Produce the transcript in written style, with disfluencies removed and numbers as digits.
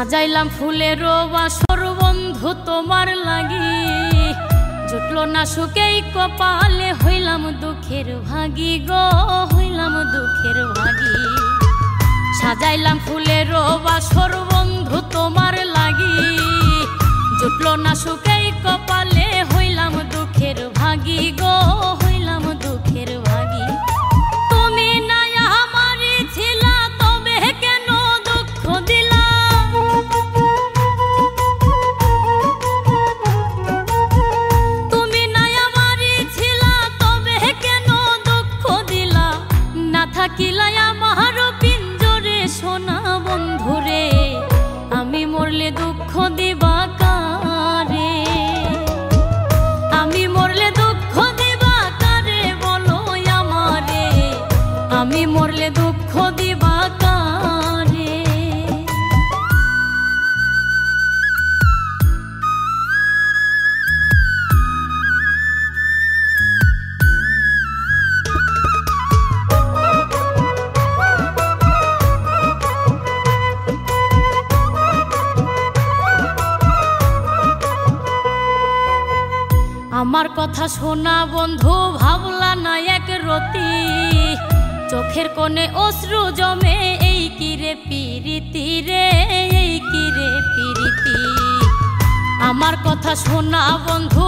সাজাইলাম ফুলের বাসর বন্ধু তোমার লাগি, জুটলো না সুখেই কপালে, হইলাম দুঃখের ভাগী গো, হইলাম দুঃখের ভাগী। সাজাইলাম ফুলের বাসর বন্ধু তোমার লাগি, জুটলো না সুখেই কপালে, হইলাম দুঃখের ভাগী গো, হইলাম দুঃখের ভাগী। তুমি নাই আমারই ছিলা, তবে কেন দুঃখ দিলা? তুমি নাই আমারই ছিলা, তবে কেন দুঃখ দিলা? না থাকিলা আমার পিঞ্জরে সোনা বন্ধুরে, আমি মরলে দুঃখ দিবা কারে? আমি মরলে দুঃখ দিবা কারে বলো আমারে, আমি মরলে দুঃখ দিবা কারে? আমার কথা শোনা বন্ধু ভাবলা না এক রতি, চোখের কোণে অশ্রু জমে, এই কিরে পিরিতি রে, এই কিরে পিরিতি। আমার কথা শোনা বন্ধু